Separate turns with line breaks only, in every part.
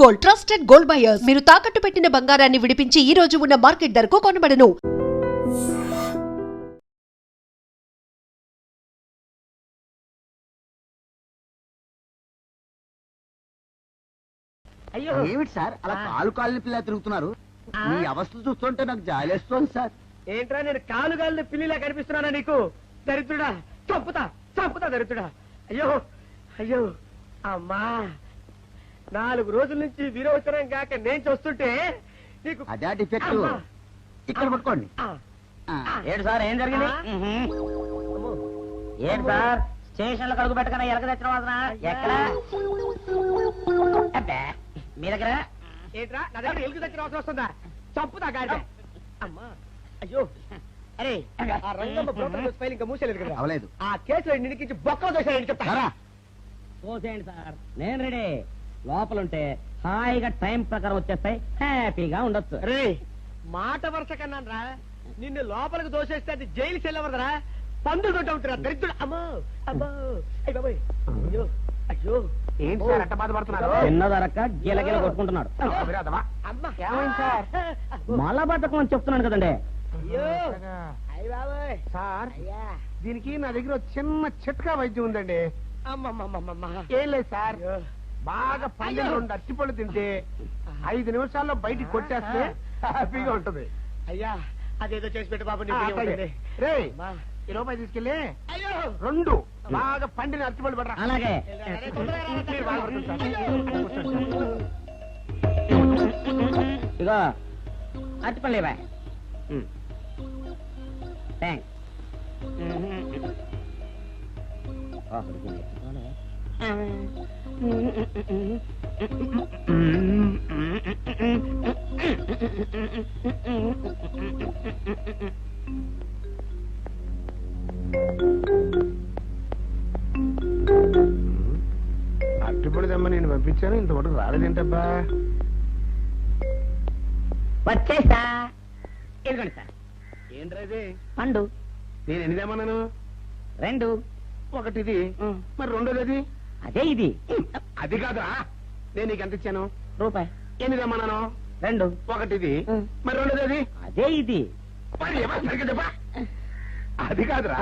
Gold trusted gold buyers. మీరు తాకట్టు పెట్టిన బంగారాన్ని విడిపించి ఈ రోజు ఉన్న మార్కెట్ ధరకు కొనబడను.
అయ్యో ఏమిటి సార్ అలా కాలు పిల్ల తిరుగుతున్నారు? మీ అవస్థలు చూస్తుంటే నాకు జాలేస్తోంది సార్.
ఏంట్రా నేను కాలుగాలిన పిల్లిలా కనిపిస్తున్నానా నీకు? దరిద్రుడా, చంపుతా దరిద్రుడా. అయ్యో అయ్యో అమ్మా, 4 రోజుల నుంచి విరోచనం కాక నేను చూస్తుంటే నీకు
అదే డిఫెక్ట్. ఇక్కడ పట్టుకోండి.
ఏంటి సార్ ఏం జరిగింది? ఏంటి సార్ స్టేషన్ లో కడుగు పెట్టకనే ఎలక తెచ్చిన వాసన ఎక్కడ? మీ దగ్గర
ఏంట్రా నా దగ్గర ఎలుగు తెచ్చిన అవసరం వస్తుందా? చంపుతా గాడి. అమ్మా అయ్యో, అరే ఆ రంగమ్మ బ్రోకర్ ఫైల్ ఇంకా మూసేలేదు కదా?
అవలేదు.
ఆ కేసులో నిడికించి బొక్కలు దోశాడని చెప్తా.
పోసేయండి సార్, నేను రెడీ. లోపలుంటే హాయిగా టైం ప్రకారం వచ్చేస్తాయి, హ్యాపీగా ఉండొచ్చు.
రే మాట వరుస కన్నాను రా, నిన్ను లోపలికి దోసేస్తే అది జైలు చెల్లవరదరా, పందులు దొడ్డ ఉంటురా దరిద్రుడు. అమ్మో అబ్బో అయ్య బాబోయ్, అయ్యో అయ్యో.
ఏంటి సార్ అట్ట బాధపడుతున్నారు?
చిన్నదరక్క గిలగిల కొట్టుకుంటున్నాడు.
అమ్మా
ఏమైంది సార్?
మళ్ళా బద్దకం అని చెప్తున్నాను కదండి.
అయ్యో అయ్య బాబోయ్
సార్,
అయ్యా.
దీనికి నా దగ్గర చిన్న చిట్కా వైద్యం ఉందండి.
అమ్మమ్మమ్మమ్మ
ఏం లేదు సార్, బాగా పండిన 2 అరటిపళ్ళు తింటే 5 నిమిషాల్లో బయటికి కొట్టేస్తే హ్యాపీగా ఉంటది.
అయ్యా అదేదో చేసి పెట్టు బాబు.
రే ఈ రూపాయి తీసుకెళ్ళి
అయ్యో
2 బాగా పండిన అరటిపళ్ళు పడరా.
అలాగే
మీరు బాగా పడుతుంది సార్.
ఇగో అరటిపళ్ళు ఇవ్వ. థ్యాంక్స్.
అరటిపళ్ళు తెమ్మ నేను పంపించాను, ఇంతవరకు రాలేదేంటబ్బా?
వచ్చేసా. ఇదిగోండి సార్
ఏంట్రా ఇది?
పండు.
నేను ఎన్ని తెమ్మన్నాను?
2.
ఒకటి ఇది, మరి రెండోది అది?
అదే ఇది.
అది కాదురా, నేను నీకు ఎంత ఇచ్చాను?
రూపాయి.
ఎన్ని తెమ్మన్నాను?
2.
ఒకటి ఇది, మరి రెండోది అది?
అదే ఇది.
మరి ఏమో సరిగ్గా చెప్పా. అది కాదురా,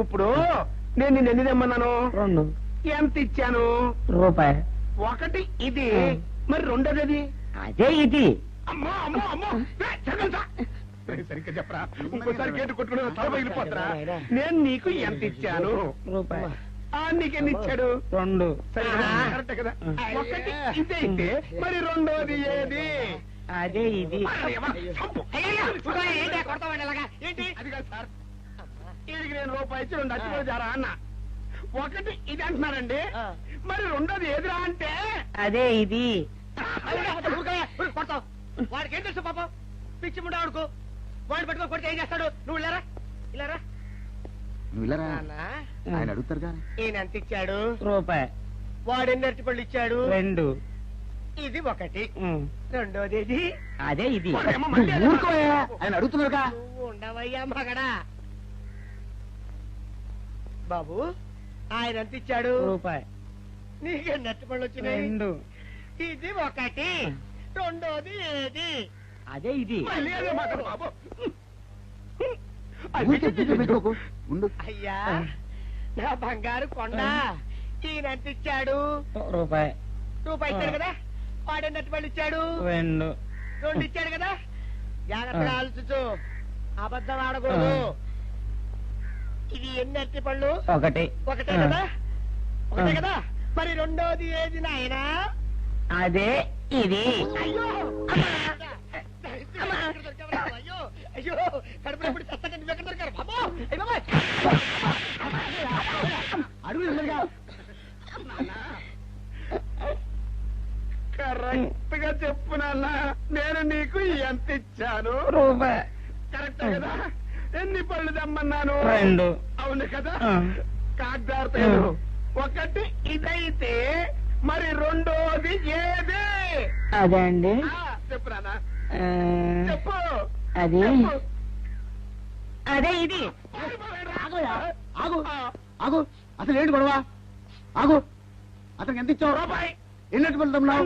ఇప్పుడు నేను నిన్ను ఎన్ని తెమ్మన్నాను?
2.
ఎంత ఇచ్చాను?
రూపాయి.
ఒకటి ఇది, మరి రెండోది అది?
అదే ఇది.
అమ్మో అమ్మో అమ్మో, సరిగ్గా చెప్పరా, ఇంకోసారి గేటు కొట్టుకుని తల పగిలిపోతారా? నేను నీకు ఎంత ఇచ్చాను?
రూపాయి.
నీకెన్ని ఇచ్చాడు?
2.
సరే కరెక్ట్ కదా. ఒకటి ఇదే అయితే మరి రెండోది ఏది?
అదే ఇది.
ఏంటి అది కాదు సార్, వీడికి నేను రూపాయి ఇచ్చి 2 అచ్చిపోయి జారా అన్న. ఒకటి ఇది అంటున్నారండి, మరి రెండోది ఏదిరా అంటే?
అదే ఇది.
కొడతావు. వాడికి ఏం తెలుసు పాపం, పిచ్చి ముండా వాడుకో. వాడిని పట్టుకొని కొడితే ఏం చేస్తాడు? నువ్వు ఇలారా ఇలారా.
నువ్వు ఇలా రా. ఆయన అడుగుతారు కానీ.
ఈయన ఎంత ఇచ్చాడు?
రూపాయి.
వాడు ఎన్ని అరటిపళ్ళు ఇచ్చాడు?
2.
ఇది ఒకటి, రెండోది ఇది.
అదే ఇది.
ఊరుకోయా, ఆయన అడుగుతున్నారుగా.
నువ్వు ఉండవయ్యా మగడా. బాబు ఆయన ఎంత ఇచ్చాడు?
రూపాయి.
నీకెన్ని అరటిపళ్ళు వచ్చినాయి?
2.
ఇది ఒకటి, రెండోది ఏది?
అదే ఇది.
మళ్ళీ అదే మాట్లాడు బాబు.
ఊరికే పిచ్చి పెట్టుకోకు, ఉండు.
అయ్యా నా బంగారు కొండ, ఈయన ఎంత ఇచ్చాడు?
రూపాయి.
రూపాయి ఇచ్చాడు కదా. వాడు ఎన్ని అరటిపళ్ళు ఇచ్చాడు?
2.
2 ఇచ్చాడు కదా. జాగ్రత్తగా ఆలోచించు, అబద్ధం ఆడకూడదు. ఇది ఎన్ని అరటిపళ్ళు?
1.
ఒకటే కదా. ఒకటే కదా, మరి రెండోది ఏది నాయనా?
అదే ఇది.
అయ్యో అయ్యో అయ్యో, కడుపులో ఎప్పుడు చస్తగా నువ్వు ఎక్కడ దొరికారు బాబు?
అడుగు.
కరెక్ట్ గా చెప్పు నాన్న, నేను నీకు ఎంత ఇచ్చాను?
రూపాయి.
కరెక్ట్ కదా. ఎన్ని పళ్ళు తెమ్మన్నాను?
2.
అవును కదా. కాగ్దార్తలు. ఒకటి ఇదైతే మరి రెండోది ఏది?
అదే అండి.
చెప్పు నాన్న, చెప్పు.
అది అదే ఇది.
ఆగు ఆగు, అసలు ఏంటి గొడవ? ఆగు, అతనికి ఎంత ఇచ్చావు?
రూపాయి.
ఎన్ని అరటిపళ్ళు తెమ్మన్నావు?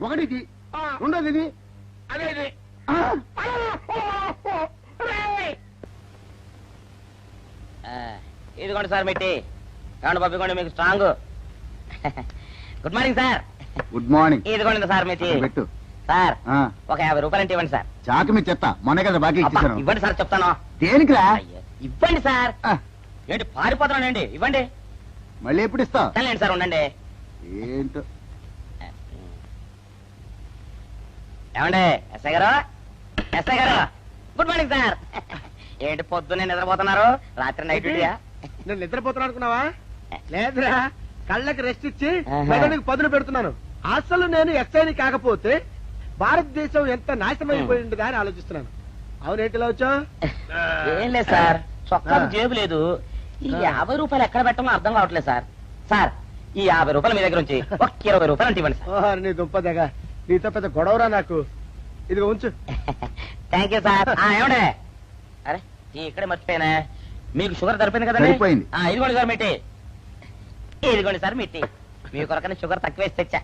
ఒకటి ఇది
ఆ.
రెండోది ఇది
అదే ఇది.
ఆ.
ఇదిగోండి సార్ మిట్టి ఏమండి బాబు ఇదిగోండి మీకు strong good morning sir
good morning
ఇదిగోండి సార్ మిట్టి
పెట్టు
సార్
ఆ.
ఒక 50 రూపాయలు ఇవ్వండి సార్
చాకు మీ చెత్త మొన్న కదా బాకీ
అబ్బా,
ఇచ్చేసాను
ఇవ్వండి సార్ చెప్తాను
దేనికిరా
అయ్యో, ఇవ్వండి సార్
ఆ,
ఏంటి పారిపోతున్నానండి ఇవ్వండి
మళ్ళీ ఎప్పుడు ఇస్తావు
సరేండి సార్ ఉండండి
ఏంటో
ఏమండి ఎస్ఐ గారు ఎస్ఐ గారు గుడ్ మార్నింగ్ సార్ ఏంటి పొద్దున్నే నిద్రపోతున్నారు రాత్రి నైట్ డ్యూటీయా
నేను నిద్రపోతున్నా అనుకున్నావా లేదురా కళ్ళకి రెస్ట్ ఇచ్చి
ఆహా.
మెదడుకి పదును పెడుతున్నాను అసలు నేను ఎస్ఐని కాకపోతే భారతదేశం ఎంత నాశనం అయిపోయింది అని ఆలోచిస్తున్నాను. అవునేంటిలా వచ్చావు?
ఏం లేదు సార్ చొక్కాకు జేబు లేదు ఈ 50 రూపాయలు ఎక్కడ పెట్టాలో అర్థం కావట్లేదు సార్ సార్ ఈ 50 రూపాయలు మీ దగ్గర నుంచి ఒక 20 రూపాయలు అంటే ఇవ్వండి సార్
ఓహో, నీ దుంపదగా నీతో పెద్ద గొడవరా నాకు. ఇదిగో ఉంచు.
థ్యాంక్ యూ సార్ ఏమండే అరే ఇక్కడే మర్చిపోయానా మీకు షుగర్ సరిపోయింది కదండి
సరిపోయింది.
ఇదిగోండి సార్ మిట్టి ఇదిగోండి సార్ మిట్టి మీ కొరకని షుగర్ తక్కువ వేసి తెచ్చా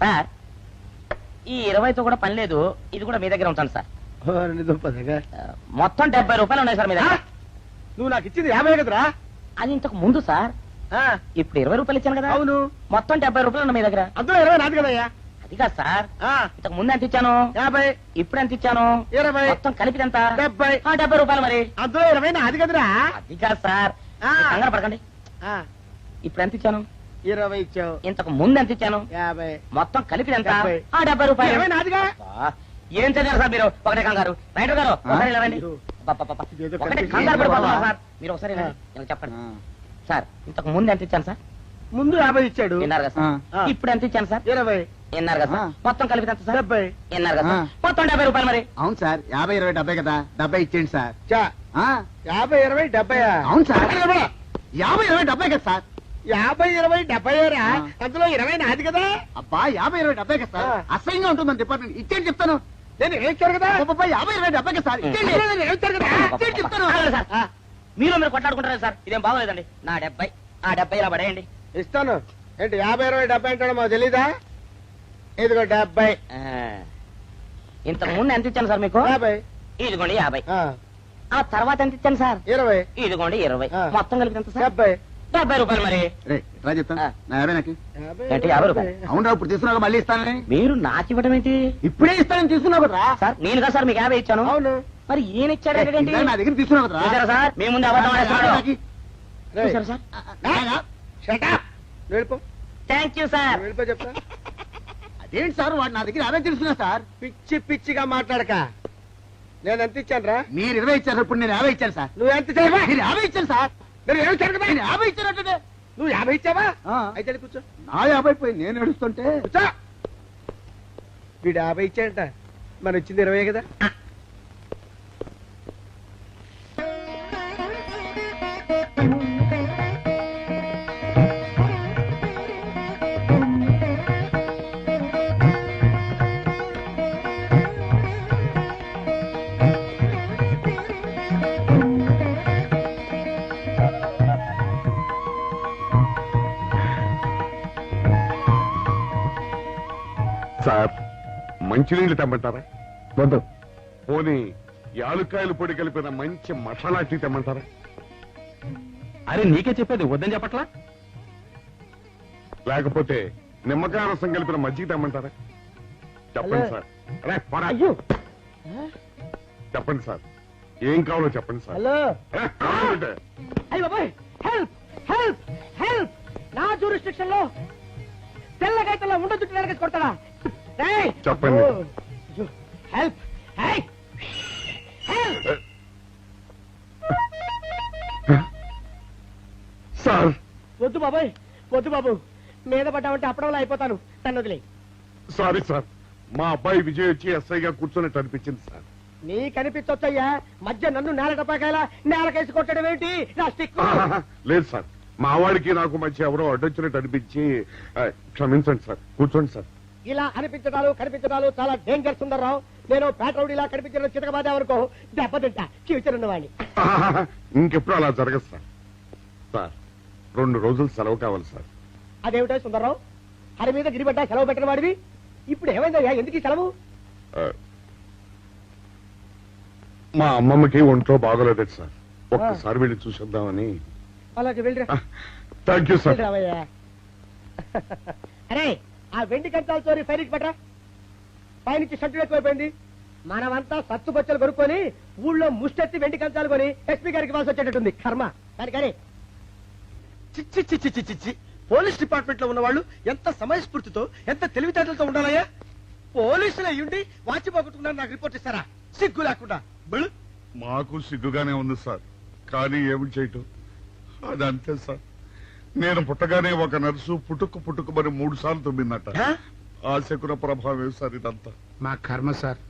సార్ ఈ 20తో కూడా పని లేదు ఇది కూడా మీ దగ్గర ఉంటాను సార్
ఓహో, నీ దుంపదగా
మొత్తం 70 రూపాయలు ఉన్నాయి సార్ మీ దగ్గర
నువ్వు నాకు ఇచ్చింది 50 కదరా?
అది ఇంతకు ముందు సార్
ఆ,
ఇప్పుడు 20 రూపాయలు ఇచ్చాను కదా
అవును.
మొత్తం 70 రూపాయలు ఉన్నాయి మీ దగ్గర
అందులో 20 నాది కదయ్యా.
అది కాదు సార్
ఆ,
ఇంతకు ముందు ఎంత ఇచ్చాను
50,
ఇప్పుడు ఎంత ఇచ్చాను
20,
మొత్తం కలిపి ఎంత
70.
70 రూపాయలు మరి
అందులో 20 నాది కదరా?
అది కాదు సార్
ఆ.
మీరు కంగారు పడకండి
ఆ,
ఇప్పుడు ఎంత ఇచ్చాను
20 ఇచ్చావు.
ఇంతకు ముందు ఎంత ఇచ్చాను
50.
మొత్తం కలిపి ఎంత
70.
70 రూపాయలు
20 నాదిగా?
అబ్బా, ఏం చదివారు సార్ మీరు ఒకటే కంగారు రైటర్ గారు ఒకసారి ఇలా రండి.
అయ్యో.
అబ్బబ్బబ్బబ్బ.
ఇదేదో
ఒకటే
కనిపించింది.
కంగారు పడిపోతున్నారు
బాబా.
సార్ మీరు ఒకసారి ఇలా రండి. ఇలా చెప్పండి
ఆ,
సార్ ఇంతకు ముందు ఎంత ఇచ్చాను సార్
ముందు 50 ఇచ్చాడు.
విన్నారు కదా సార్
ఆ.
ఇప్పుడు ఎంత ఇచ్చాను సార్
20,
విన్నారు కదా సార్
ఆ.
మొత్తం కలిపి ఎంత సార్
70.
విన్నారు కదా సార్
ఆ.
మొత్తం 70 రూపాయలు మరి
అవును సార్ 50 20 70 కదా 70 ఇచ్చేయండి సార్
చా,
ఆ,
50 20 70.
అవును సార్ 50 20 70 కదా సార్
50 20 70 రా.
ఆ.
అందులో 20 నాది కదా?
అబ్బా 50 20 70 కదా సార్
ఆ.
అసహ్యంగా ఉంటుంది మన డిపార్ట్మెంట్ ఇచ్చేయండి చెప్తాను
నేను ఏమిచ్చారు కదా?
అబ్బబ్బా, 50 20 70 కదా సార్ ఇచ్చేయండి
అందులో నేను ఏమిచ్చారు కదా?
ఇచ్చేయండి చెప్తాను
ఆగండి సార్
ఆ,
మీరు కొట్లాడుకుంటారు సార్ ఇదేం బాగోలేదండి నా 70 ఆ 70 ఇలా పడేయండి
ఇస్తాను. ఏంటి 50 20 70 అంటాడు మాకు తెలీదా? ఇదిగో 70.
ఆ. ఇంతకు ముందు ఎంత ఇచ్చాను సార్ మీకు
50.
ఇదిగోండి 50
ఆ,
ఆ తర్వాత ఎంత ఇచ్చాను సార్
20.
ఇదిగోండి 20
ఆ.
మొత్తం కలిపి ఎంత సార్
70.
70 రూపాయలు మరి
రే రా చెప్తాను
ఆ.
నా 50 నాకు
50,
ఏంటి, 50 రూపాయలు?
అవును ఇప్పుడు తీసుకున్నాక మళ్ళీ ఇస్తానని
మీరు నాకు ఇవ్వడం ఏంటి
ఇప్పుడే ఇస్తానని తీసుకున్నావు కదా
సార్ నేను కదా సార్ మీకు 50 ఇచ్చాను
అవును.
మరి ఈయన ఇచ్చాడు ఏంటి
ఇందాక నా దగ్గర తీసుకున్నావు కదా
చూసారా సార్ మీ ముందు అబద్ధం ఆడేస్తున్నాడు
రేయ్,
చూసారా సార్
shut up. నువ్వు వెళ్ళిపో.
థ్యాంక్ యూ సార్
నువ్వు వెళ్ళిపో చెప్తా.
అదేంటి సార్ వాడు నా దగ్గర 50 తెలుసుకున్నా సార్
పిచ్చి పిచ్చిగా మాట్లాడక. నేను ఎంత ఇచ్చాను రా?
మీరు 20 ఇచ్చారు ఇప్పుడు నేను 50 ఇచ్చాను సార్
నువ్వు ఎంత చేయవా?
మీరు 50 ఇచ్చాను సార్
నేను ఏమిచ్చాను కదా?
నేను 50 ఇచ్చానంటే
నువ్వు 50 ఇచ్చావా?
ఆ.
అయితే వెళ్ళి కూర్చో.
నా 50 పోయి నేను ఏడుస్తుంటే
కూర్చో. వీడు 50 ఇచ్చాడంట, మనం ఇచ్చింది 20 కదా?
సార్ మంచినీళ్ళు తెమ్మంటారా
వద్దు
పోనీ యాలుక్కాయలు పొడి కలిపిన మంచి మసాలా టీ తెమ్మంటారా
అరే నీకే చెప్పేది వద్దని చెప్పట్లా
లేకపోతే నిమ్మకాయ రసం కలిపిన మజ్జిగ తెమ్మంటారా చెప్పండి
హలో.
సార్ అరే, పోరా.
అయ్యో.
చెప్పండి సార్ ఏం కావాలో చెప్పండి సార్
హలో.
ఏ, కావాలంటే.
అయ్య బాబాయ్, హెల్ప్ హెల్ప్ హెల్ప్. నా జ్యూరిస్డిక్షన్ లో తెల్లగైతల్లో ఉండ చుట్టూ నరకేసి కొడతాడా? ఏయ్!
చెప్పండి.
ఓ, అయ్యో, హెల్ప్ హెల్ప్ హెల్ప్.
సార్
వద్దు బాబాయ్, వద్దు బాబు. మీద పడ్డామంటే అప్పడంలో అయిపోతాను. నన్ను వదిలే.
సారీ సార్ మా అబ్బాయి విజయ్ వచ్చి ఎస్ఐగా కూర్చున్నట్టు అనిపించింది సార్
నీ కనిపించొచ్చయ్యా, మధ్య నన్ను నేల టపాకాయలా నేలకేసి కొట్టడం ఏమిటి? నా స్టిక్.
లేదు సార్ మా వాడికి నాకు మధ్య ఎవరో అడ్డొచ్చినట్టు అనిపించి క్షమించండి సార్ కూర్చోండి సార్
ఇలా అనిపించడాలు కనిపించడాలు చాలా డేంజర్ సుందర్రావు. నేను పేట్రౌడీలా కనిపించడం చితకబాదామనుకో దెబ్బతింటా ఫ్యూచర్ ఉన్నవాడిని.
ఇంకెప్పుడు అలా జరగదు సార్ సార్ 2 రోజులు సెలవు కావాలి సార్
అదేమిటో సుందర్రావు, హరి మీద గిరిబడ్డా సెలవు పెట్టిన వాడివి ఇప్పుడు ఏమైందయ్యా, ఎందుకు ఈ సెలవు?
మా అమ్మమ్మకి ఒంట్లో బాగోలేదు సార్, ఒక్కసారి వెళ్ళి చూసేద్దామని.
అలాగే వెళ్ళిరా.
Thank you sir.
వెళ్ళిరావయ్యా. అరే ఆ వెండి కంచాలతో ఫైరికి పట్రా. పైనుంచి షట్టు ఎక్కువైపోయింది. మనమంతా సత్తు బొచ్చలు కొనుక్కొని ఊళ్ళో ముష్టెత్తి వెండి కంచాలు కొని ఎస్పీ గారికి వాల్సి వచ్చేటట్టుంది కర్మ. కానీ
చిచ్చి చిచ్చి చిచ్చి చిచ్చి పోలీస్ డిపార్ట్మెంట్ లో ఉన్న వాళ్ళు ఎంత సమయస్ఫూర్తితో ఎంత తెలివితేటలతో ఉండాలయ్యా. పోలీసులు అయ్యుండి వాచి పోగొట్టుకున్నారు నాకు రిపోర్ట్ ఇస్తారా? సిగ్గు లేకుండా బళ్ళు.
మాకు సిగ్గుగానే ఉంది సార్, కానీ ఏమి చేయటం, అదంతే సార్. నేను పుట్టగానే ఒక నర్సు పుట్టుకు మరి 3 సార్లు తుమ్మిందట. ఆ శకున ప్రభావం సార్ ఇదంతా.
మా కర్మ సార్.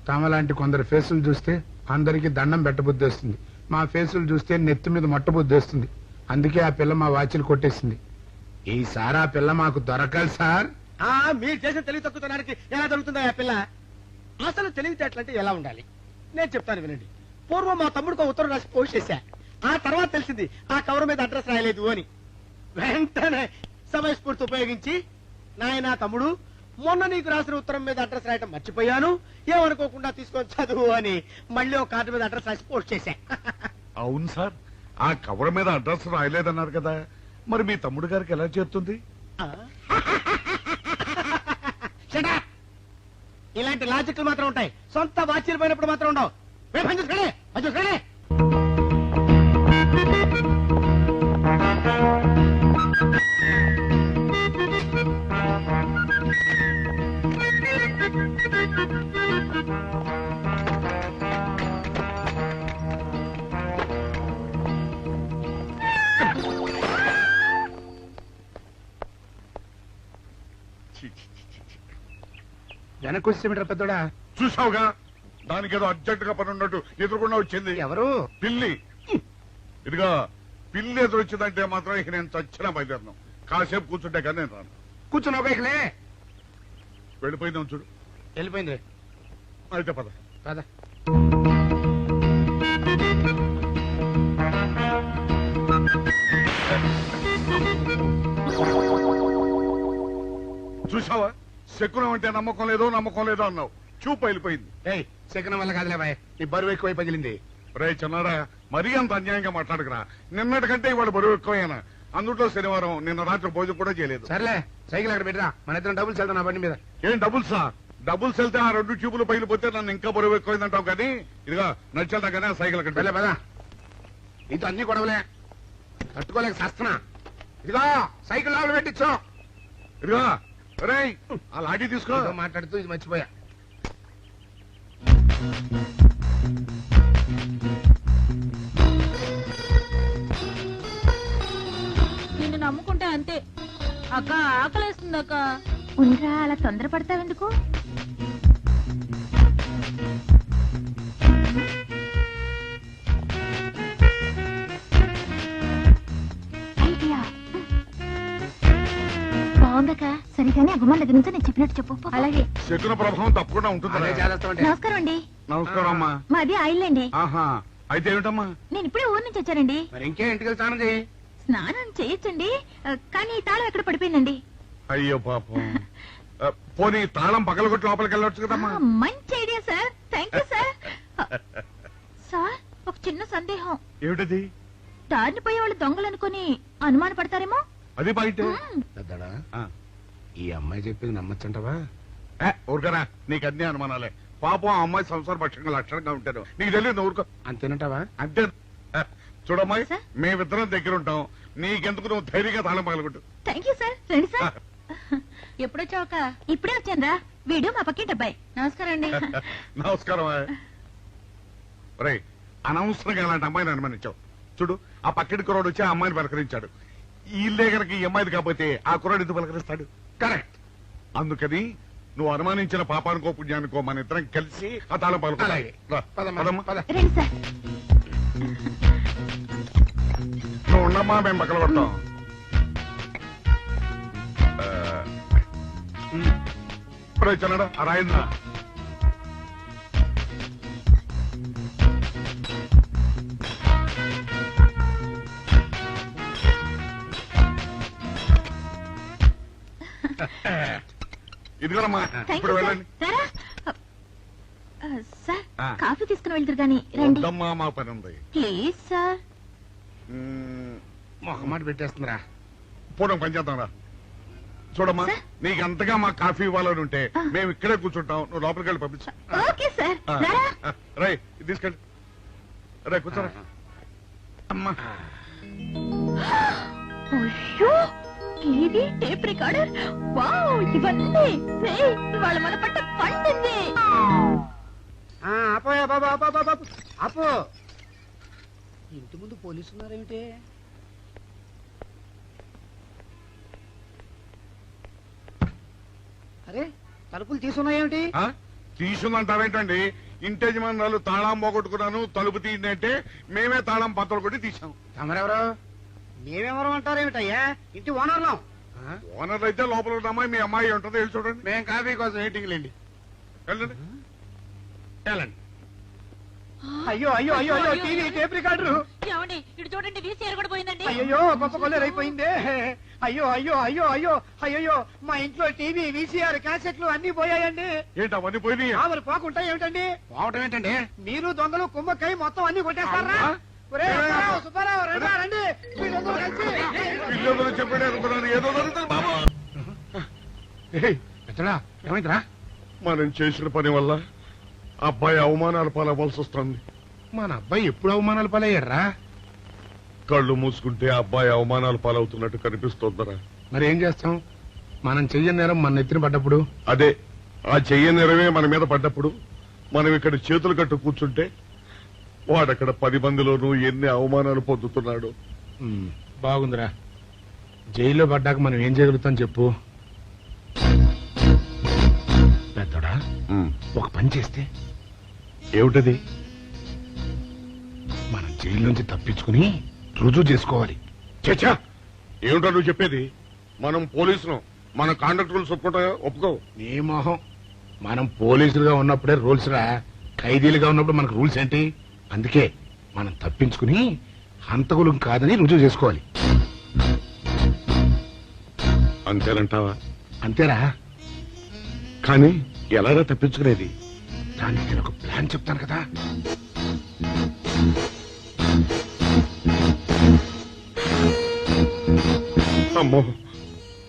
తమలాంటి కొందరు ఫేసులు చూస్తే అందరికి దండం పెట్టబుద్ధి వస్తుంది. మా ఫేసులు చూస్తే నెత్తి మీద మట్టబుద్ధి వస్తుంది. అందుకే ఆ పిల్ల మా వాచిలు కొట్టేసింది. ఈసారి ఆ పిల్ల మాకు దొరకాలి సార్.
మీరు చేసిన తెలివి తక్కువతనానికి ఎలా దొరుకుతుందా ఆ పిల్ల? అసలు తెలివితేటలంటే ఎలా ఉండాలి నేను చెప్తాను వినండి. పూర్వం మా తమ్ముడికి ఉత్తరం రాసి పోస్ట్ చేశా. ఆ తర్వాత తెలిసింది ఆ కవర్ మీద అడ్రస్ రాయలేదు అని. వెంటనే సమయస్ఫూర్తి ఉపయోగించి, నాయనా తమ్ముడు, మొన్న నీకు రాసిన ఉత్తరం మీద అడ్రస్ రాయటం మర్చిపోయాను, ఏమనుకోకుండా తీసుకొని చదువు అని మళ్ళీ ఒక కార్డు మీద అడ్రస్ రాసి పోస్ట్ చేశా.
అవును సార్, ఆ కవర్ మీద అడ్రస్ రాయలేదన్నారు కదా, మరి మీ తమ్ముడు గారికి ఎలా చేరుతుంది?
ఇలాంటి లాజిక్లు మాత్రం ఉంటాయి, సొంత వాచీలు పోయినప్పుడు మాత్రం ఉండవు.
వెనక్కి వచ్చేమిట్రా పెద్దోడా?
చూసావుగా, దానికేదో అర్జెంట్ గా పని ఉన్నట్టు ఎదురుకుండా వచ్చింది.
ఎవరు?
పిల్లి. ఇదిగా పిల్లి ఎదురు వచ్చిందంటే మాత్రం ఇక నేను చచ్చినా బయలుదేరను. కాసేపు కూర్చుంటే కానీ నేను రాను.
కూర్చున్నావు బైక్లే.
వెళ్ళిపోయిందాం చూడు.
వెళ్ళిపోయింది.
అయితే పద.
కదా
చూసావా, శకునం అంటే నమ్మకం లేదో అన్నావు. చూపు వెళ్ళిపోయింది.
ఏయ్, శకనం వల్ల కాదులే బాయ్, నీ బరువు ఎక్కువై పగిలింది.
రే చిన్నారా, మరీ అంత అన్యాయంగా మాట్లాడకురా. నిన్నటికంటే ఇవాళ బరువు ఎక్కువైనా. అందులో శనివారం నిన్న రాత్రి భోజనం కూడా చేయలేదు.
సర్లే, సైకిల్ అక్కడ పెట్టరా, మన ఇద్దరం డబ్బులు వెళ్తాం నా బండి మీద.
ఏం డబుల్సా? డబుల్స్ వెళ్తే ఆ 2 ట్యూబులు పగిలిపోతే నన్ను ఇంకా బరువు ఎక్కువైందంటావు. కానీ ఇదిగా నడిచేదా కానీ ఆ సైకిల్ అక్కడ
వెళ్ళే పదా. నీతో అన్ని గొడవలే, తట్టుకోలేక సస్తున్నా. ఇదిగో సైకిల్ లోపల పెట్టించు.
ఇదిగా రే, ఆ లాఠీ తీసుకో.
ఏదో మాట్లాడుతూ ఇది మర్చిపోయా.
నిన్ను నమ్ముకుంటే అంతే అక్క. ఆకలేస్తుంది అక్క.
ఉండరా, అలా తొందరపడతావెందుకు? ఐడియా బాగుందక్క. సరిగానే అగుమాన్ దగ్గర నుంచి నేను చెప్పినట్టు చెప్పు. అలాగే.
శకున ప్రభావం తప్పకుండా ఉంటుంది.
నమస్కారం అండి.
నమస్కారం అమ్మా.
మాది ఆయిల్ అండి.
ఆహా, అయితే ఏమిటమ్మా?
నేను ఇప్పుడే ఊరు నుంచి వచ్చానండి.
మరి ఇంకే ఇంటికి వెళ్తానది.
స్నానం చేయొచ్చండి, కానీ తాళం ఎక్కడ పడిపోయిందండి.
అయ్యో పాపం. పోనీ తాళం పగలగొట్టి లోపలికి వెళ్ళొచ్చు కదమ్మా.
మంచి idea sir, thank you sir. Sir, ఒక చిన్న సందేహం.
ఏమిటది?
దారిని పోయే వాళ్ళు దొంగలు అనుకుని అనుమాన పడతారేమో.
అది బయట.
పెద్దడా, ఈ అమ్మాయి చెప్పింది నమ్మచ్చంటవా?
ఊరుకరా, నీకు అన్ని అనుమానాలే. పాపం ఆ అమ్మాయి సంసార పక్షంగా లక్షణంగా ఉంటారు. నీకు తెలియదు ఊరుకో.
అంతేనంటావా?
అంతే. చూడమ్మాయి, మేమిద్దరం దగ్గర ఉంటాం. నీకెందుకు, నువ్వు ధైర్యంగా తాళం పగలగొట్టు.
Thank you sir. రండి సార్. ఎప్పుడొచ్చావుక? ఇప్పుడే వచ్చాను. వీడు మా పక్కింటి అబ్బాయి. నమస్కారం అండి.
నమస్కారం. రే, అనవసరంగా అలాంటి అమ్మాయిని అనుమానించావు. చూడు, ఆ పక్కింటి కుర్రాడు వచ్చి ఆ అమ్మాయిని పలకరించాడు. ఈ ఇల్లే కనుక ఈ అమ్మాయిది కాకపోతే ఆ కుర్రాడు ఎందుకు పలకరిస్తాడు? కరెక్ట్. అందుకని నువ్వు అనుమానించిన పాపానికో పుణ్యానికో మన ఇద్దరం కలిసి ఆ తాళం పగలగొట్టాలి.
రండి సార్.
నువ్వు ఉండమ్మా, మేము పగలగొడతాం. ఇప్పుడు వచ్చాడా ఆ రాయిందా? ఇదిగోనమ్మా ఇప్పుడు వెళ్ళండి.
సార్
ఆ.
కాఫీ తీసుకుని వెళ్తారు గాని రండి
వద్దమ్మా మా పని ఉంది.
Please sir.
మొహమాట పెట్టేస్తుందిరా.
పూడం పని చేద్దాం రా. చూడమ్మా నీకు అంతగా మా కాఫీ ఇవ్వాలని ఉంటే మేము ఇక్కడే కూర్చుంటాం, నువ్వు లోపలికి వెళ్ళి పంపించు.
Okay sir. రారా.
రై తీసుకెళ్ళి రే కూర్చోరా. అమ్మా
అయ్యో టీవీ టేప్ రికార్డర్ వావ్ ఇవన్నీ రేయ్, ఇవాళ మన పట్ట పండింది.
అపోయా బాబా అపో బాబా అపో. ఇంటి ముందు పోలీసు ఉన్నారేమిటి? అరే తలుపులు తీసున్నాయేమిటి?
తీసుందంటారేంటండి? ఇంటి యజమానులు తాళం పోగొట్టుకున్నాను తలుపు తీయండి అంటే మేమే తాళం పత్తలు కొట్టి తీసాం.
తమరెవరు?
మేమెవరం అంటారేమిటయ్యా? ఇంటి ఓనర్లం.
ఓనర్ అయితే లోపల ఉన్న అమ్మాయి మీ అమ్మాయి ఉంటుందో వెళ్ళి చూడండి.
మేము కాఫీ కోసం మీటింగ్ లేండి.
వెళ్ళండి వెళ్ళండి.
అయ్యో అయ్యో అయ్యో అయ్యో టీవీ టేప్ రికార్డరు.
ఏమండి ఇటు చూడండి వీసీఆర్ కూడా పోయిందండి.
అయ్యో గొప్ప కొల్లేరైపోయిందే. అయ్యో అయ్యో అయ్యో అయ్యో అయ్యో మా ఇంట్లో టీవీ వీసీఆర్ క్యాసెట్లు అన్ని పోయాయండి.
ఏంటి అవన్నీ పోయినాయి?
మరి పోకుంటా ఏమిటండి?
పోవటం ఏంటండి?
మీరు దొంగలు కుమ్మక్కై మొత్తం అన్ని కొట్టేస్తారా? సుబ్బారావు రండి మీరందరూ కలిసి.
పిల్లలు చెప్పాడు అనుకున్నాను ఏదో జరుగుతుంది బాబు.
పెద్దడా ఏమైందిరా?
మనం చేసిన పని వల్ల అబ్బాయి అవమానాలు పాలవలసి వస్తుంది.
మన అబ్బాయి ఎప్పుడు అవమానాలు పాలయ్యారా?
కళ్ళు మూసుకుంటే అబ్బాయి అవమానాలు పాలవుతున్నట్టు కనిపిస్తోందరా.
మరి ఏం చేస్తాం? మనం చెయ్యని నేరం మన నెత్తిన పడ్డప్పుడు,
అదే ఆ చెయ్య నెరవే మన మీద పడ్డప్పుడు మనం ఇక్కడ చేతులు కట్టు కూర్చుంటే వాడక్కడ 10 మందిలోనూ ఎన్ని అవమానాలు పొందుతున్నాడు.
బాగుందిరా. జైల్లో పడ్డాక మనం ఏం చేయగలుగుతాం చెప్పు. పెద్దడా ఒక పని చేస్తే
ఏమిటది?
మనం జైలు నుంచి తప్పించుకుని రుజువు చేసుకోవాలి.
చచ్చా ఏమిటో నువ్వు చెప్పేది? మనం పోలీసులు మన కాండక్ట్ రూల్స్ ఒప్పుకో.
నీ మొహం. మనం పోలీసులుగా ఉన్నప్పుడే రూల్స్ రా. ఖైదీలుగా ఉన్నప్పుడు మనకు రూల్స్ ఏంటి? అందుకే మనం తప్పించుకుని హంతకులం కాదని రుజువు చేసుకోవాలి.
అంతేనంటావా?
అంతేరా.
కానీ ఎలాగా తప్పించుకునేది?
దానికి నేను ఒక ప్లాన్ చెప్తాను కదా.
అమ్మో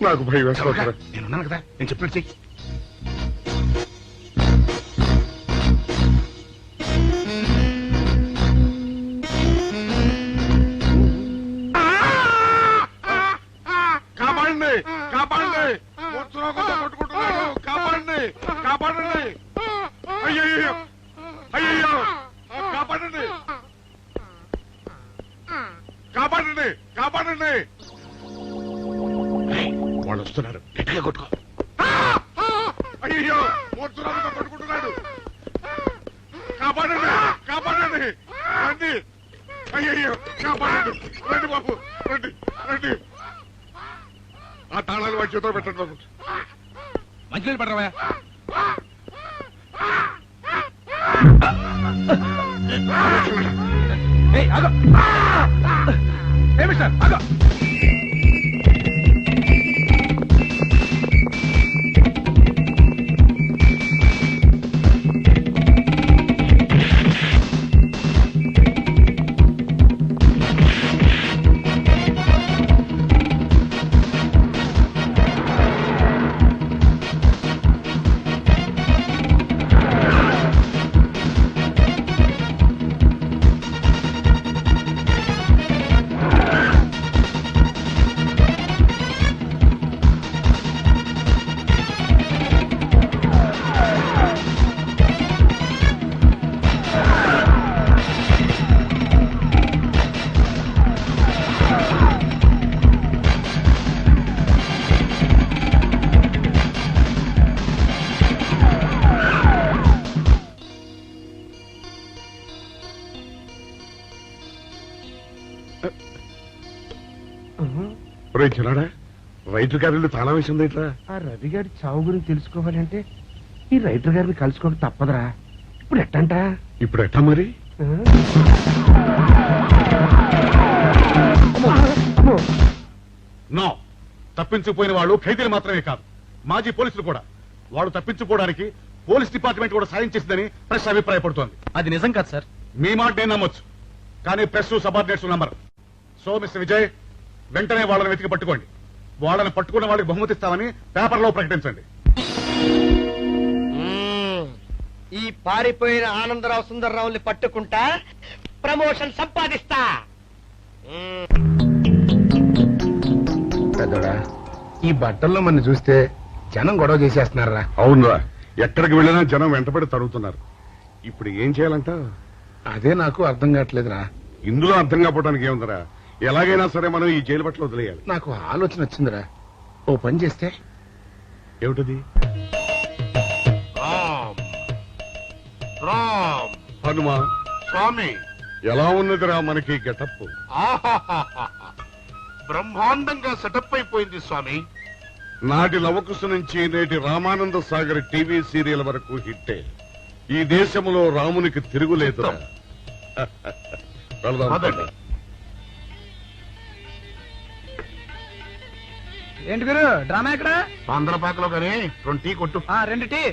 నాకు భయం వేస్తా.
నేనున్నాను కదా, నేను చెప్పినట్టు చెయ్యి.
కాపాడండి కాపాడండి, కొట్టుకుంటున్నాడు, కాపాడండి కాపాడండి. అయ్యయ్యో అయ్యయ్యో కాపాడండి కాపాడండి కాపాడండి.
వాళ్ళు వస్తున్నారు, గట్టిగా కొట్టుకో.
అయ్యో మూర్తురాలతో కొట్టుకుంటున్నాడు, కాపాడండి కాపాడండి రండి. అయ్యయ్యో కాపాడండి, రండి బాబు రండి రండి. ఆ తాళాలు వాడి చేతిలో పెట్టండి బాబు.
మంచినీళ్ళు పడరావా? మిస్టర్ ఆగో.
చిన్నాడా రైటర్ గారి తాళం వేసింది ఇట్లా.
ఆ రవి గారి చావు గురించి తెలుసుకోవాలంటే ఈ రైటర్ గారిని కలుసుకోవడం తప్పదురా. ఇప్పుడు ఎట్టంట?
ఇప్పుడు ఎట్టా మరి? నో, తప్పించిపోయిన వాళ్ళు ఖైదీలు మాత్రమే కాదు, మాజీ పోలీసులు కూడా. వాడు తప్పించుకోవడానికి పోలీస్ డిపార్ట్మెంట్ కూడా సాయం చేసిందని ప్రెస్ అభిప్రాయపడుతోంది.
అది నిజం కాదు సార్.
మీ మాట నేను నమ్మొచ్చు, కానీ ప్రెస్ సబార్డినేట్స్ నమ్మరు. సో మిస్టర్ విజయ్, వెంటనే వాళ్ళని వెతికి పట్టుకోండి. వాళ్ళని పట్టుకున్న వాళ్ళకి బహుమతి ఇస్తామని పేపర్లో ప్రకటించండి.
ఈ పారిపోయిన ఆనందరావు సుందర్రావుని పట్టుకుంటా ప్రమోషన్ సంపాదిస్తా.
పెద్దోడా, ఈ బట్టల్లో మన చూస్తే జనం గొడవ చేసేస్తున్నారా?
అవునరా, ఎక్కడికి వెళ్ళినా జనం వెంటపడి తరుగుతున్నారు. ఇప్పుడు ఏం చేయాలంట?
అదే నాకు అర్థం కావట్లేదురా.
ఇందులో అర్థం కాకపోవడానికి ఏముందరా? ఎలాగైనా సరే మనం ఈ జైలు బట్టలు వదిలేయాలి.
నాకు ఆలోచన వచ్చిందిరా. ఓ పని చేస్తే
ఏమిటది? హనుమా
స్వామి,
ఎలా ఉన్నదిరా మనకి గెటప్?
బ్రహ్మాండంగా సెటప్ అయిపోయింది స్వామి.
నాటి లవకుశ నుంచి నేటి రామానంద సాగర్ టీవీ సీరియల్ వరకు హిట్టే. ఈ దేశంలో రామునికి తిరుగులేదురా. వెళదాం.
ఏంటి గురు డ్రామా ఎక్కడ?
ఆంధ్రపాకలో కానీ 2 టీ కొట్టు.
2 టీ.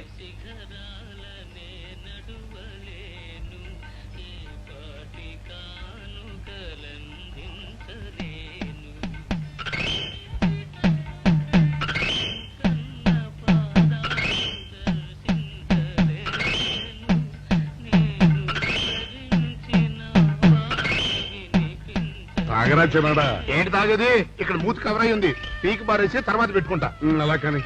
తాగరా చిన్నాడా?
ఏంటి తాగేది? ఇక్కడ మూతి కవర్ అయి ఉంది. పీకి బారేసి తర్వాత పెట్టుకుంటా.
అలా కానీ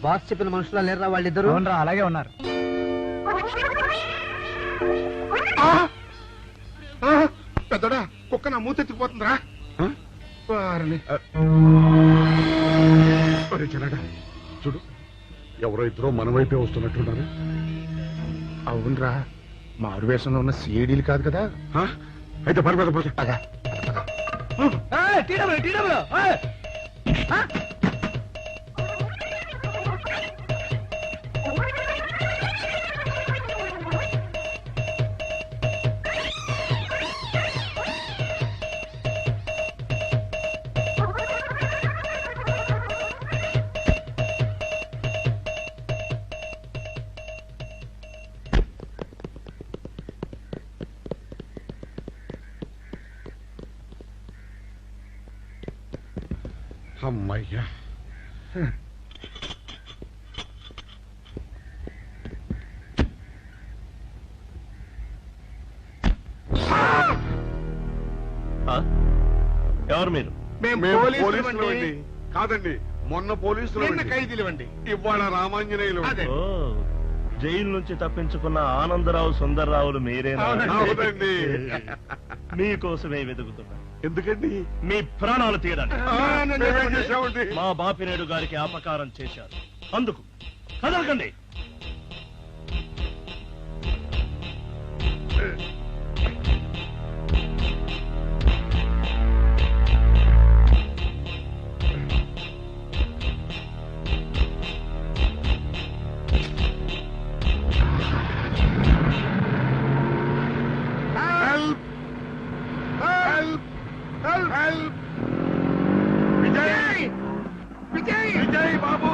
బాస్ చెప్పిన మనుషులా లేరా వాళ్ళిద్దరు? అలాగే ఉన్నారు.
పెద్దోడా, కుక్క నా మూతెత్తిపోతుందిరా.
చిన్నాడా చూడు, ఎవరో ఇద్దరు మన వైపే వస్తున్నట్టున్నారు.
అవునరా, మారు వేషంలో ఉన్న సీడీలు కాదు కదా.
అయితే పర్వాలేదు. అమ్మయ్యా,
ఎవరు మీరు?
పోలీసులు కాదండి, మొన్న పోలీసులు
ఖైదీలు.
ఇవాళ రామాంజనేయులు.
జైలు నుంచి తప్పించుకున్న ఆనందరావు సుందర్రావులు మీరేనా?
అవునండి.
మీకోసమే వెతుకుతున్నా.
ఎందుకండి?
మీ ప్రాణాలు
తీయడానికి.
మా బాపినేడు గారికి అపకారం చేశారు, అందుకు కదలకండి.
విజయ్ బాబు,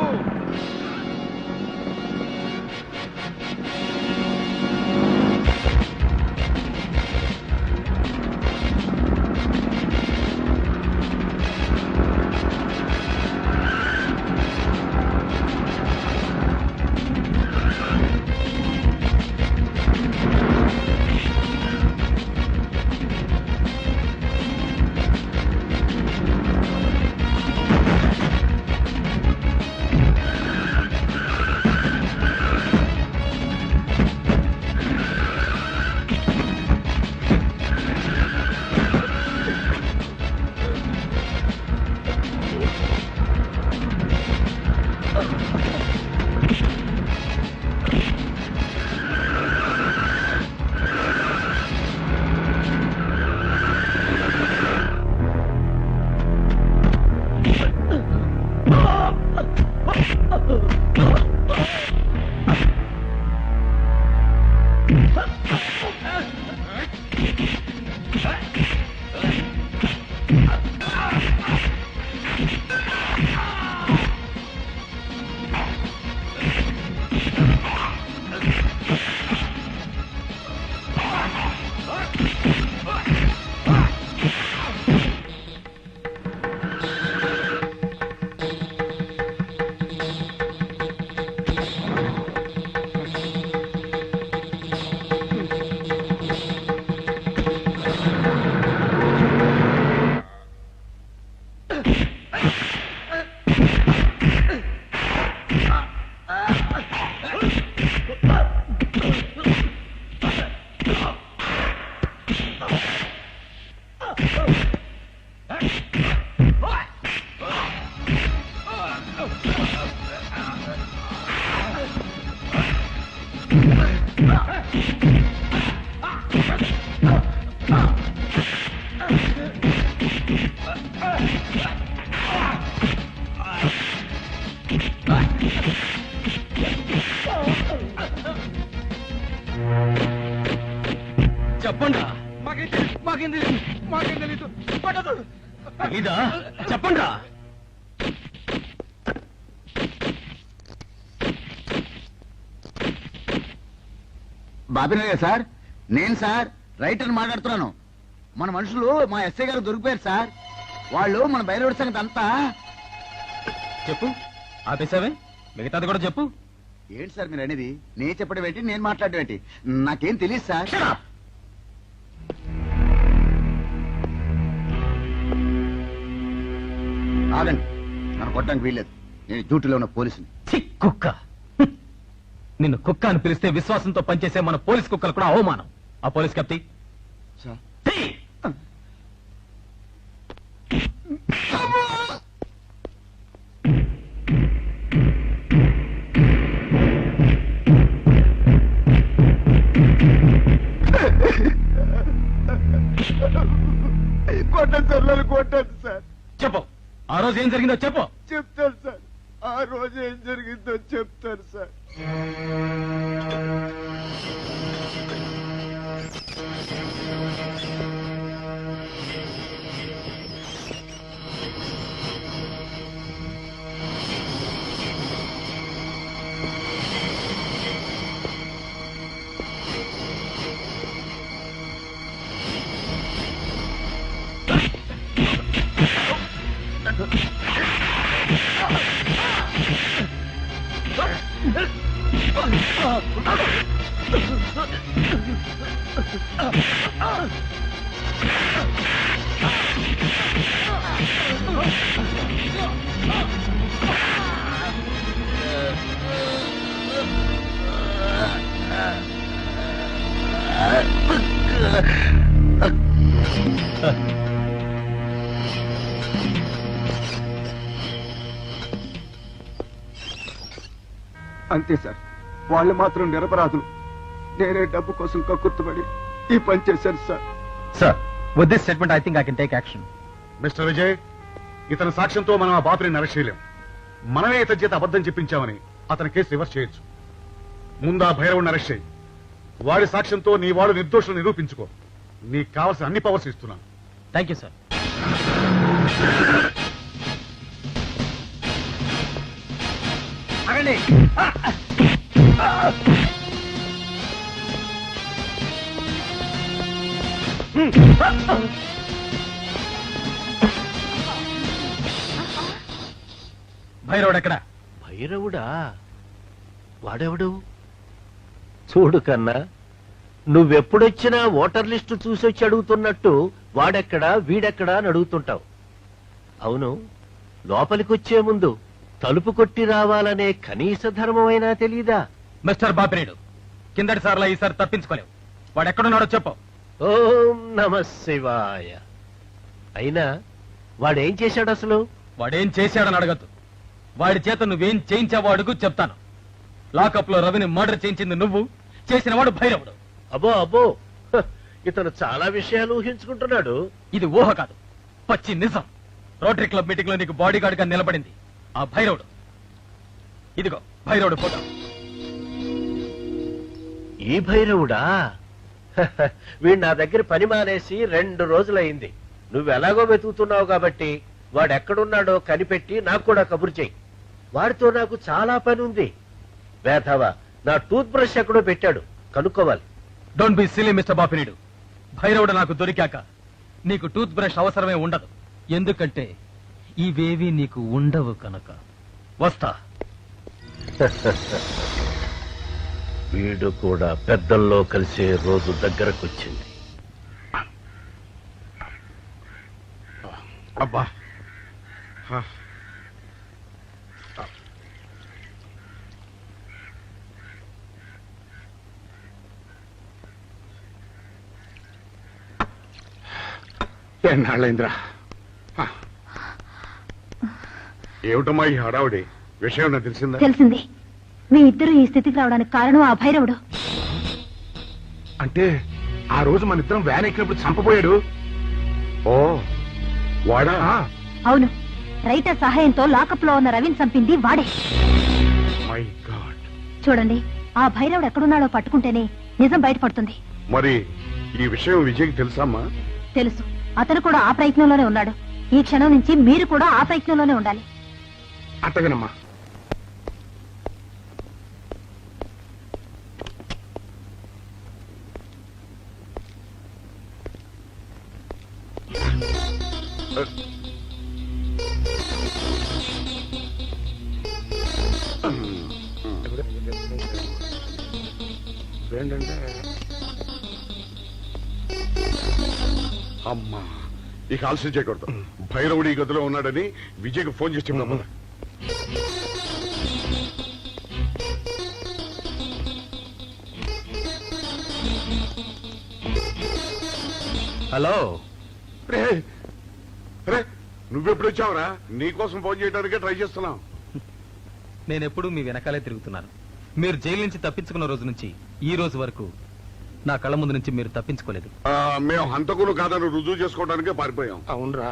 చెప్పండి ఇదా చెప్పండి.
బాబినయ్య సార్, నేను సార్ రైటర్ మాట్లాడుతున్నాను. మన మనుషులు మా ఎస్ఐ గారు దొరికిపోయారు సార్. వాళ్ళు మన బయలుదేరి సంగతి అంతా
చెప్పు. ఆపేసావే, మిగతాది కూడా చెప్పు.
ఏంటి సార్ మీరు అనేది? నేను చెప్పడం ఏంటి, నేను మాట్లాడడం ఏంటి? నాకేం తెలియదు సార్. ఆగండి, నన్ను కొట్టడానికి వీల్లేదు. నేను డ్యూటీలో ఉన్న పోలీసుని.
కుక్క, నిన్ను కుక్క అని పిలిస్తే విశ్వాసంతో పనిచేసే మన పోలీస్ కుక్కలు కూడా అవమానం. ఆ పోలీస్ కప్తి
సార్ కొట్టండి సార్, నన్ను కొట్టండి సార్.
చెప్పు, ఆ రోజు ఏం జరిగిందో చెప్పు.
చెప్తాను సార్, ఆ రోజు ఏం జరిగిందో చెప్తాను సార్. అంతే సార్, వాళ్ళు మాత్రం నిరపరాధులు. నేనే డబ్బు కోసం కక్కుర్తుపడి ఈ పని చేశాను sir.
Sir, with this statement I think I can take action.
Mister Vijay, ఇతని సాక్ష్యంతో మనం ఆ బాపుని అరెస్ట్ చేయలేం. మనమే ఇతని చేత అబద్ధం చెప్పించామని అతని కేసు రివర్స్ చేయొచ్చు. ముందు ఆ భైరవుని అరెస్ట్ చేయి. వాడి సాక్ష్యంతో నీ వాడు నిర్దోషులు నిరూపించుకో. నీకు కావాల్సిన అన్ని పవర్స్ ఇస్తున్నాను.
Thank you sir.
అగండి.
భైరవుడు ఎక్కడ?
భైరవుడా? వాడెవడు? చూడు కన్నా, నువ్వెప్పుడొచ్చినా ఓటర్ లిస్టు చూసొచ్చి అడుగుతున్నట్టు వాడెక్కడా వీడెక్కడా అని అడుగుతుంటావు. అవును, లోపలికొచ్చే ముందు తలుపు కొట్టి రావాలనే కనీస ధర్మమైనా తెలీదా?
మిస్టర్ బాపినేడు, కిందటి సార్లా ఈసారి తప్పించుకోలేవు. వాడు ఎక్కడున్నాడో చెప్పు.
ఓం నమ శివాయ. అయినా వాడేం చేశాడు అసలు?
వాడేం చేశాడని అడగద్దు. వాడి చేత నువ్వేం చేయించావో అడుగు, చెప్తాను. లాకప్ లో రవిని మర్డర్ చేయించింది నువ్వు, చేసిన వాడు భైరవుడు.
అబ్బో అబ్బో, ఇతను చాలా విషయాలు ఊహించుకుంటున్నాడు.
ఇది ఊహ కాదు, పచ్చి నిజం. రోటరీ క్లబ్ మీటింగ్ లో నీకు బాడీ గార్డ్ గా నిలబడింది ఆ భైరవుడు. ఇదిగో భైరవుడు ఫోటో.
ఈ భైరవుడా? వీడు నా దగ్గర పని మానేసి 2 రోజులైంది. నువ్వు ఎలాగో వెతుకుతున్నావు కాబట్టి వాడు ఎక్కడున్నాడో కనిపెట్టి నాకు కూడా కబురు చెయ్యి. వాడితో నాకు చాలా పని ఉంది. వేధవా, నా టూత్ బ్రష్ ఎక్కడో పెట్టాడు, కనుక్కోవాలి.
Don't be silly mister Bapineedu. భైరవుడు నాకు దొరికాక నీకు టూత్ బ్రష్ అవసరమే ఉండదు. ఎందుకంటే ఇవేవి నీకు ఉండవు కనుక. వస్తా.
వీడు కూడా పెద్దల్లో కలిసే రోజు దగ్గరకొచ్చింది.
అబ్బా
ఎన్నాళ్ళైందిరా.
ఏమిటమ్మా ఈ హడావుడి? విషయం నాకు తెలిసిందా?
తెలిసింది. మీ ఇద్దరు ఈ స్థితికి రావడానికి కారణం ఆ భైరవుడు.
అంటే ఆ రోజు మన ఇద్దరం వ్యాన్ ఎక్కినప్పుడు చంపబోయాడు.
ఓ వాడా?
అవును, రైటర్ సహాయంతో లాకప్ లో ఉన్న రవిని చంపింది వాడే.
My God.
చూడండి, ఆ భైరవుడు ఎక్కడున్నాడో పట్టుకుంటేనే నిజం బయటపడుతుంది.
మరి ఈ విషయం విజయ్కి తెలుసమ్మా?
తెలుసు. అతను కూడా ఆ ప్రయత్నంలోనే ఉన్నాడు. ఈ క్షణం నుంచి మీరు కూడా ఆ ప్రయత్నంలోనే ఉండాలి.
అట్టగనమ్మా.
ఏంటంటే అమ్మా, ఇక ఆలస్యం చేయకూడదు. భైరవుడి ఈ గదిలో ఉన్నాడని విజయ్కి ఫోన్ చేసి చెప్తాం.
హలో.
రే నువ్వెప్పుడు వచ్చావురా? నీకోసం ఫోన్ చేయడానికే ట్రై చేస్తున్నాం.
నేనెప్పుడు మీ వెనకాలే తిరుగుతున్నాను. మీరు జైలు నుంచి తప్పించుకున్న రోజు నుంచి ఈ రోజు వరకు నా కళ్ళ ముందు నుంచి మీరు తప్పించుకోలేదు.
మేము హంతకులు కాదని రుజువు చేసుకోవడానికే పారిపోయాం.
అవునరా,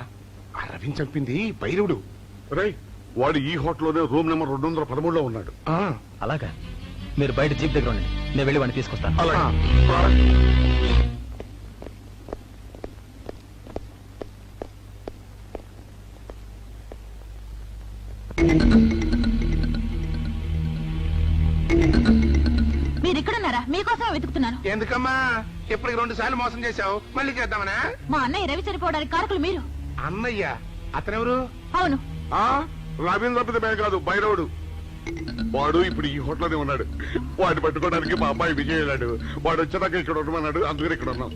ఆ రవిని చంపింది భైరవుడు.
రే, వాడు ఈ హోటల్లోనే రూమ్ నెంబర్ 213లో ఉన్నాడు.
అలాగా? మీరు బయట జీప్ దగ్గర ఉండండి, నేను వెళ్ళి వాడిని తీసుకొస్తాను.
మీరు ఇక్కడున్నారా? మీకోసం వెతుకుతున్నాను.
ఎందుకమ్మా ఇప్పటికి 2 సార్లు మోసం చేశావు, మళ్ళీ చేద్దామనా?
మా అన్నయ్య రవి చనిపోవడానికి కారకులు మీరు.
అన్నయ్య? అతనెవరు?
అవును,
రవీంద్ర తప్పితే మేము కాదు, భైరవుడు. వాడు ఇప్పుడు ఈ హోటల్లోనే ఉన్నాడు. వాడిని పట్టుకోవడానికి మా అబ్బాయి విజయ్ వెళ్ళాడు. వాడు వచ్చేదాకా ఇక్కడ ఉండమన్నాడు, అందుకని ఇక్కడ ఉన్నాం.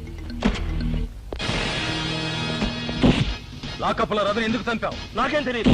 లాకప్లో రవిని ఎందుకు చంపావు?
నాకేం తెలియదు.